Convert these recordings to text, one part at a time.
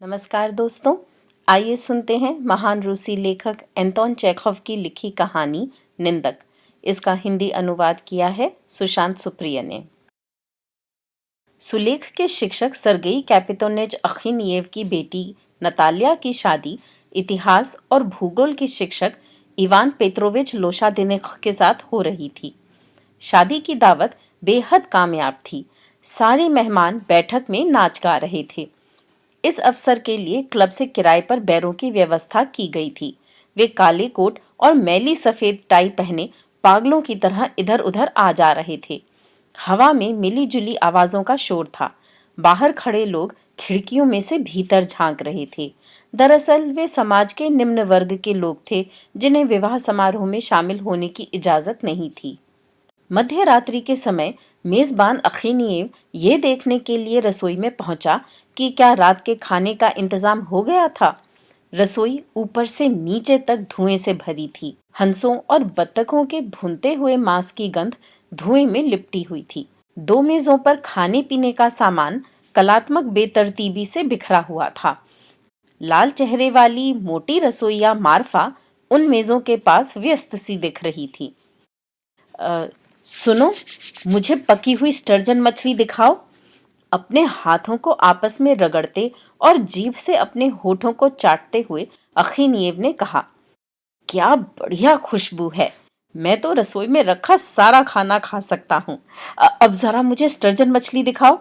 नमस्कार दोस्तों, आइए सुनते हैं महान रूसी लेखक एंटोन चेखव की लिखी कहानी निंदक। इसका हिंदी अनुवाद किया है सुशांत सुप्रिय ने। सुलेख के शिक्षक सर्गेई कैपितोनेज अखिनिएव की बेटी नतालिया की शादी इतिहास और भूगोल के शिक्षक इवान पेत्रोविच लोशादिनेख के साथ हो रही थी। शादी की दावत बेहद कामयाब थी। सारे मेहमान बैठक में नाच गा रहे थे। इस अवसर के लिए क्लब से किराए पर बैरों की व्यवस्था की गई थी। वे काले कोट और मैली सफेद टाई पहने पागलों की तरह इधर उधर आ जा रहे थे। हवा में मिली जुली आवाजों का शोर था। बाहर खड़े लोग खिड़कियों में से भीतर झांक रहे थे। दरअसल वे समाज के निम्न वर्ग के लोग थे जिन्हें विवाह समारोह में शामिल होने की इजाजत नहीं थी। मध्य रात्रि के समय मेजबान अखिनिएव ये देखने के लिए रसोई में पहुंचा कि क्या रात के खाने का इंतजाम हो गया था। रसोई ऊपर से नीचे तक धुएं से भरी थी। हंसों और बत्तखों के भुनते हुए मांस की गंध धुएं में लिपटी हुई थी। दो मेजों पर खाने पीने का सामान कलात्मक बेतरतीबी से बिखरा हुआ था। लाल चेहरे वाली मोटी रसोइया मार्फा उन मेजों के पास व्यस्त सी दिख रही थी। सुनो, मुझे पकी हुई स्टर्जन मछली दिखाओ। अपने हाथों को आपस में रगड़ते और जीभ से अपने होठों को चाटते हुए अखिनिएव ने कहा, क्या बढ़िया खुशबू है। मैं तो रसोई में रखा सारा खाना खा सकता हूँ। अब जरा मुझे स्टर्जन मछली दिखाओ।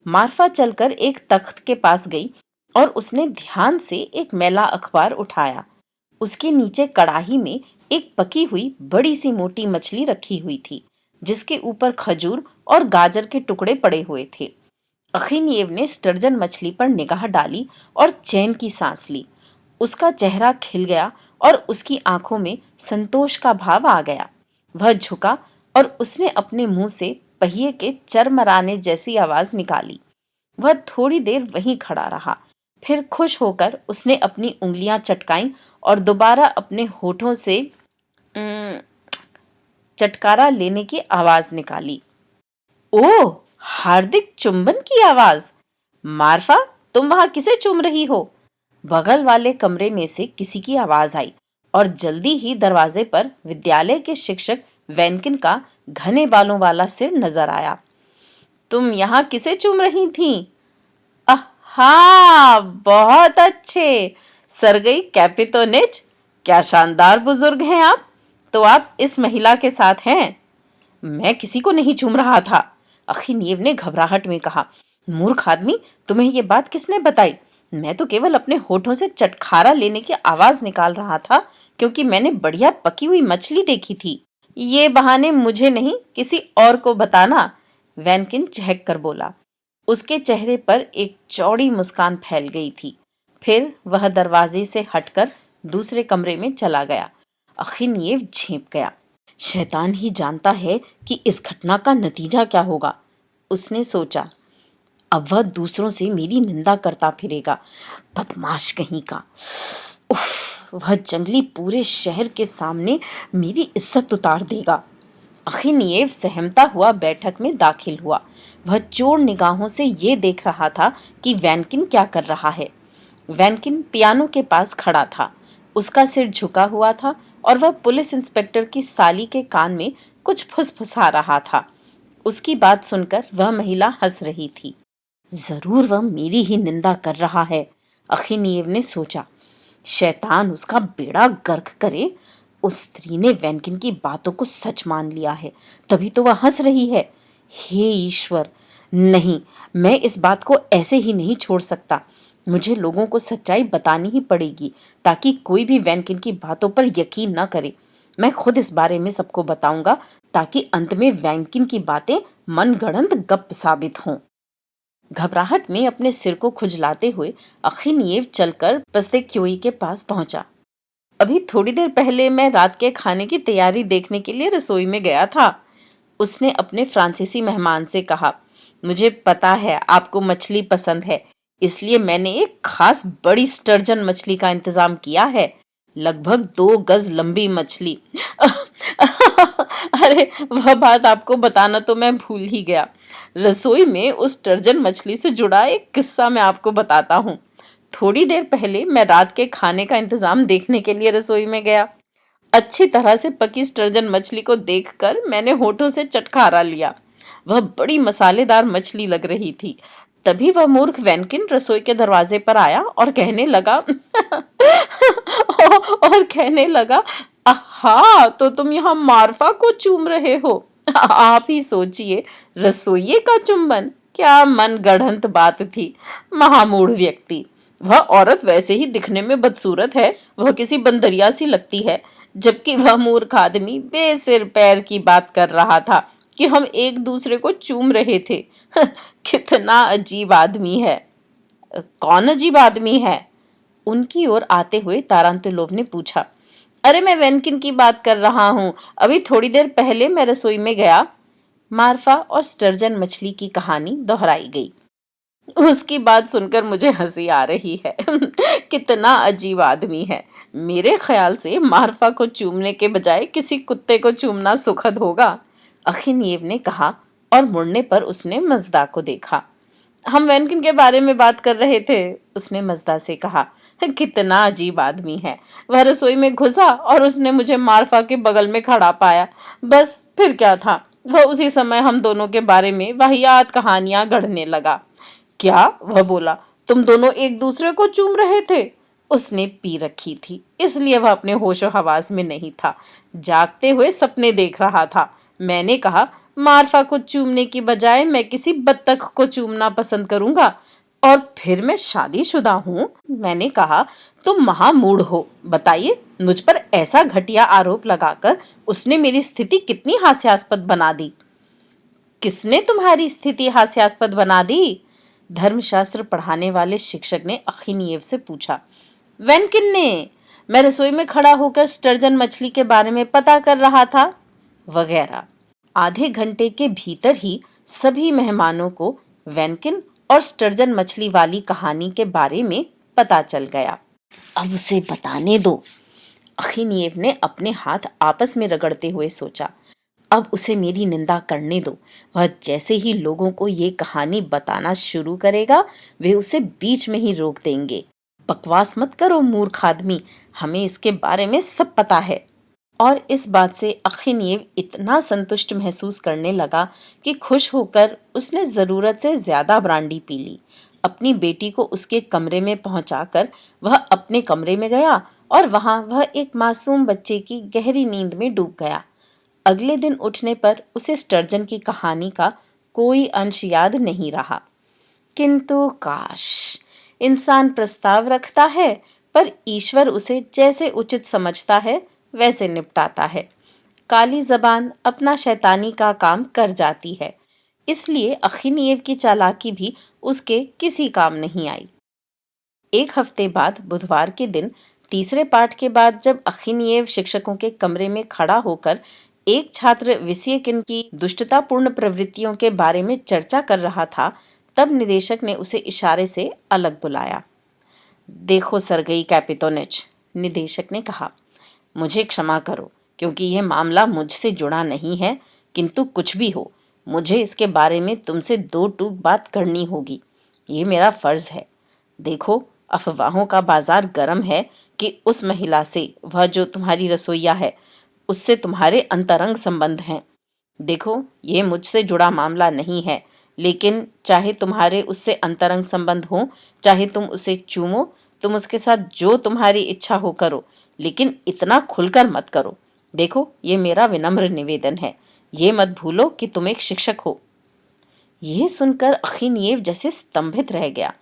मार्फा चलकर एक तख्त के पास गई और उसने ध्यान से एक मैला अखबार उठाया। उसके नीचे कड़ाही में एक पकी हुई बड़ी सी मोटी मछली रखी हुई थी जिसके ऊपर खजूर और गाजर के टुकड़े पड़े हुए थे। अखिनिएव ने स्टर्जन मछली पर निगाह डाली और चैन की सांस ली। उसका चेहरा खिल गया और उसकी आंखों में संतोष का भाव आ गया। वह झुका और उसने अपने मुंह से पहिए के चरमराने जैसी आवाज निकाली। वह थोड़ी देर वहीं खड़ा रहा। फिर खुश होकर उसने अपनी उंगलियां चटकाईं और दोबारा अपने होठों से चटकारा लेने की आवाज निकाली। ओह, हार्दिक चुंबन की आवाज। मार्फा, तुम वहां किसे चूम रही हो? बगल वाले कमरे में से किसी की आवाज आई और जल्दी ही दरवाजे पर विद्यालय के शिक्षक वैनकिन का घने बालों वाला सिर नजर आया। तुम यहाँ किसे चूम रही थीं? हाँ, बहुत अच्छे, सर्गेई कैपितोनेज। क्या शानदार बुजुर्ग हैं आप। तो आप इस महिला के साथ हैं? मैं किसी को नहीं चूम रहा था, अखिनिएव ने घबराहट में कहा। मूर्ख आदमी, तुम्हें ये बात किसने बताई? मैं तो केवल अपने होठों से चटखारा लेने की आवाज निकाल रहा था क्योंकि मैंने बढ़िया पकी हुई मछली देखी थी। ये बहाने मुझे नहीं, किसी और को बताना, वैनकिन चहक कर बोला। उसके चेहरे पर एक चौड़ी मुस्कान फैल गई थी। फिर वह दरवाजे से हटकर दूसरे कमरे में चला गया। अखिनिएव झेंप गया। शैतान ही जानता है कि इस घटना का नतीजा क्या होगा, उसने सोचा। अब वह दूसरों से मेरी निंदा करता फिरेगा, बदमाश कहीं का। उफ, वह जंगली पूरे शहर के सामने मेरी इज्जत उतार देगा। अखिनिएव सहमता हुआ बैठक में दाखिल हुआ। वह चोर निगाहों से ये देख रहा था कि वैनकिन क्या कर रहा है। वैनकिन पियानो के पास खड़ा था। उसका सिर झुका हुआ था और वह पुलिस इंस्पेक्टर की साली के कान में कुछ फुसफुसा रहा था। उसकी बात सुनकर वह महिला हंस रही थी। जरूर वह मेरी ही निंदा कर रहा है, अखिनिएव ने सोचा। शैतान उसका बेड़ा गर्क करे। उस स्त्री ने वैनकिन की बातों को सच मान लिया है, तभी तो वह हंस रही है। हे ईश्वर, नहीं, मैं इस बात को ऐसे ही नहीं छोड़ सकता। मुझे लोगों को सच्चाई बतानी ही पड़ेगी ताकि कोई भी वैनकिन की बातों पर यकीन न करे। मैं खुद इस बारे में सबको बताऊंगा ताकि अंत में वैनकिन की बातें मनगढ़ंत गप साबित हों। घबराहट में अपने सिर को खुजलाते हुए अखिनिएव चलकर पस्तेक्योई के पास पहुंचा। अभी थोड़ी देर पहले मैं रात के खाने की तैयारी देखने के लिए रसोई में गया था, उसने अपने फ्रांसीसी मेहमान से कहा। मुझे पता है आपको मछली पसंद है, इसलिए मैंने एक खास बड़ी स्टर्जन मछली का इंतजाम किया है। लगभग 2 गज लंबी मछली। अरे, वह बात आपको बताना तो मैं भूल ही गया। रसोई में उस स्टर्जन मछली से जुड़ा एक किस्सा मैं आपको बताता हूँ। थोड़ी देर पहले मैं रात के खाने का इंतजाम देखने के लिए रसोई में गया। अच्छी तरह से पकी स्टर्जन मछली को देखकर मैंने होठों से चटखारा लिया। वह बड़ी मसालेदार मछली लग रही थी। तभी वह मूर्ख वैनकिन रसोई के दरवाजे पर आया और कहने लगा और कहने लगा, आहा, तो तुम यहाँ मार्फा को चूम रहे हो। आप ही सोचिए, रसोइये का चुंबन, क्या मन गढ़ंत बात थी। महामूढ़ व्यक्ति। वह औरत वैसे ही दिखने में बदसूरत है, वह किसी बंदरिया सी लगती है, जबकि वह मूर्ख आदमी बेसिर पैर की बात कर रहा था कि हम एक दूसरे को चूम रहे थे। कितना अजीब आदमी है। कौन अजीब आदमी है? उनकी ओर आते हुए तारांतुलोव ने पूछा। अरे, मैं वेनकिन की बात कर रहा हूँ। अभी थोड़ी देर पहले मैं रसोई में गया। मार्फा और स्टर्जन मछली की कहानी दोहराई गई। उसकी बात सुनकर मुझे हंसी आ रही है। कितना अजीब आदमी है। मेरे ख्याल से मार्फा को चूमने के बजाय किसी कुत्ते को चूमना सुखद होगा, अखिनिएव ने कहा और मुड़ने पर उसने मजदा को देखा। हम वैनकिन के बारे में बात कर रहे थे, उसने मजदा से कहा। कितना अजीब आदमी है। वह रसोई में घुसा और उसने मुझे मार्फा के बगल में खड़ा पाया। बस फिर क्या था, वह उसी समय हम दोनों के बारे में वाहियात कहानियां गढ़ने लगा। क्या? वह बोला, तुम दोनों एक दूसरे को चूम रहे थे? उसने पी रखी थी, इसलिए वह अपने होशो हवास में नहीं था, जागते हुए सपने देख रहा था। मैंने कहा, मार्फा को चूमने की बजाय मैं किसी बत्तख को चूमना पसंद करूंगा, और फिर मैं शादीशुदा हूँ। मैंने कहा, तुम महामूढ़ हो। बताइए, मुझ पर ऐसा घटिया आरोप लगाकर उसने मेरी स्थिति कितनी हास्यास्पद बना दी। किसने तुम्हारी स्थिति हास्यास्पद बना दी? धर्मशास्त्र पढ़ाने वाले शिक्षक ने अखिनिएव से पूछा। वेनकिन ने। मैं रसोई में खड़ा होकर स्टर्जन मछली के बारे में पता कर रहा था, वगैरह। आधे घंटे के भीतर ही सभी मेहमानों को वेनकिन और स्टर्जन मछली वाली कहानी के बारे में पता चल गया। अब उसे बताने दो, अखिनिएव ने अपने हाथ आपस में रगड़ते हुए सोचा। अब उसे मेरी निंदा करने दो। वह जैसे ही लोगों को ये कहानी बताना शुरू करेगा, वे उसे बीच में ही रोक देंगे। बकवास मत करो मूर्ख आदमी, हमें इसके बारे में सब पता है। और इस बात से अखिनिएव इतना संतुष्ट महसूस करने लगा कि खुश होकर उसने जरूरत से ज्यादा ब्रांडी पी ली। अपनी बेटी को उसके कमरे में पहुंचाकर वह अपने कमरे में गया और वहां वह एक मासूम बच्चे की गहरी नींद में डूब गया। अगले दिन उठने पर उसे स्टर्जन की कहानी का कोई अंश याद नहीं रहा। किंतु काश, इंसान प्रस्ताव रखता है, पर ईश्वर उसे जैसे उचित समझता है वैसे निपटाता है। काली जबान अपना शैतानी का काम कर जाती है, इसलिए अखिनिएव की चालाकी भी उसके किसी काम नहीं आई। एक हफ्ते बाद बुधवार के दिन तीसरे पाठ के बाद जब अखिनिएव शिक्षकों के कमरे में खड़ा होकर एक छात्र विसियकिन की दुष्टतापूर्ण प्रवृत्तियों के बारे में चर्चा कर रहा था, तब निदेशक ने उसे इशारे से अलग बुलाया। देखो सर्गेई कैपितोनिच, निदेशक ने कहा, मुझे क्षमा करो क्योंकि यह मामला मुझसे जुड़ा नहीं है, किंतु कुछ भी हो, मुझे इसके बारे में तुमसे दो टूक बात करनी होगी। ये मेरा फर्ज है। देखो, अफवाहों का बाजार गर्म है कि उस महिला से, वह जो तुम्हारी रसोइया है, उससे तुम्हारे अंतरंग संबंध हैं। देखो, ये मुझसे जुड़ा मामला नहीं है, लेकिन चाहे तुम्हारे उससे अंतरंग संबंध हो, चाहे तुम उसे चूमो, तुम उसके साथ जो तुम्हारी इच्छा हो करो, लेकिन इतना खुलकर मत करो। देखो, ये मेरा विनम्र निवेदन है। ये मत भूलो कि तुम एक शिक्षक हो। यह सुनकर अखिनिएव जैसे स्तंभित रह गया।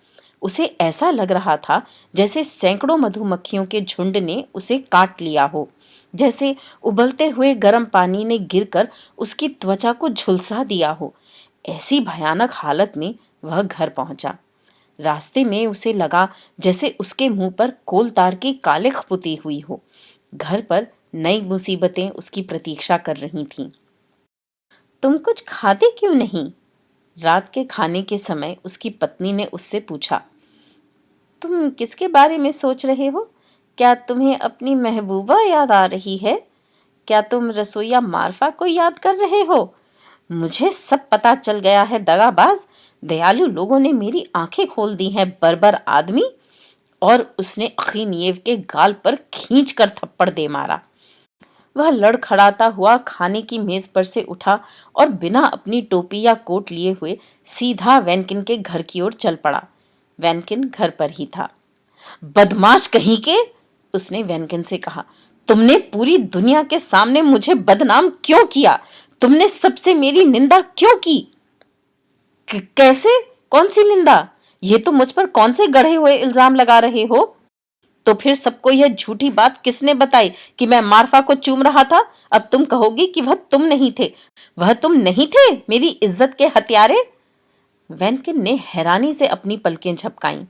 उसे ऐसा लग रहा था जैसे सैकड़ों मधुमक्खियों के झुंड ने उसे काट लिया हो, जैसे उबलते हुए गर्म पानी ने गिरकर उसकी त्वचा को झुलसा दिया हो। ऐसी भयानक हालत में वह घर पहुंचा। रास्ते में उसे लगा जैसे उसके मुंह पर कोलतार की कालिख पुती हुई हो। घर पर नई मुसीबतें उसकी प्रतीक्षा कर रही थीं। तुम कुछ खाते क्यों नहीं? रात के खाने के समय उसकी पत्नी ने उससे पूछा। तुम किसके बारे में सोच रहे हो? क्या तुम्हें अपनी महबूबा याद आ रही है? क्या तुम रसोइया मार्फा को याद कर रहे हो? मुझे सब पता चल गया है, दगाबाज। दयालु लोगों ने मेरी आंखें खोल दी हैं, बर्बर आदमी। और उसने अखीनियेव के गाल पर खींचकर थप्पड़ दे मारा। वह लड़खड़ाता हुआ खाने की मेज पर से उठा और बिना अपनी टोपी या कोट लिए हुए सीधा वैनकिन के घर की ओर चल पड़ा। वैनकिन घर पर ही था। बदमाश कहीं के, उसने वैनकिन से कहा, तुमने पूरी दुनिया के सामने मुझे बदनाम क्यों किया? तुमने सबसे मेरी निंदा क्यों की? कैसे? कौन सी निंदा? ये तो मुझ पर कौन से गढ़े हुए इल्जाम लगा रहे हो? तो फिर सबको यह झूठी बात किसने बताई कि मैं मार्फा को चूम रहा था? अब तुम कहोगी कि वह तुम नहीं थे। वह तुम नहीं थे, मेरी इज्जत के हत्यारे? वैनकिन ने हैरानी से अपनी पलकें झपकाईं।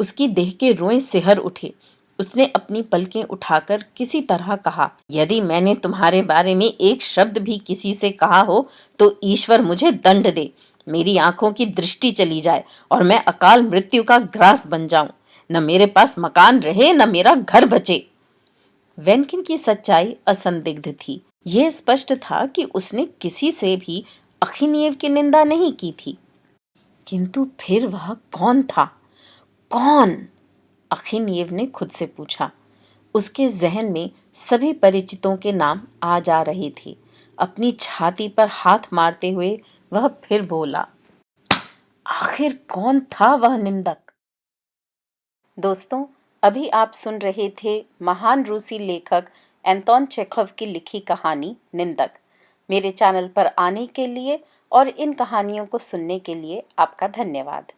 उसकी देह के रोएं सिहर उठे। उसने अपनी पलकें उठाकर किसी तरह कहा, यदि मैंने तुम्हारे बारे में एक शब्द भी किसी से कहा हो तो ईश्वर मुझे दंड दे, मेरी आंखों की दृष्टि चली जाए और मैं अकाल मृत्यु का ग्रास बन जाऊं। न मेरे पास मकान रहे, न मेरा घर बचे। वेनकिन की सच्चाई असंदिग्ध थी। यह स्पष्ट था कि उसने किसी से भी अखिनियेव की निंदा नहीं की थी। किंतु फिर वह कौन था? कौन? अखिनियेव ने खुद से पूछा। उसके जहन में सभी परिचितों के नाम आ जा रहे थे। अपनी छाती पर हाथ मारते हुए वह फिर बोला, आखिर कौन था वह निंदक? दोस्तों, अभी आप सुन रहे थे महान रूसी लेखक एंटोन चेखव की लिखी कहानी निंदक। मेरे चैनल पर आने के लिए और इन कहानियों को सुनने के लिए आपका धन्यवाद।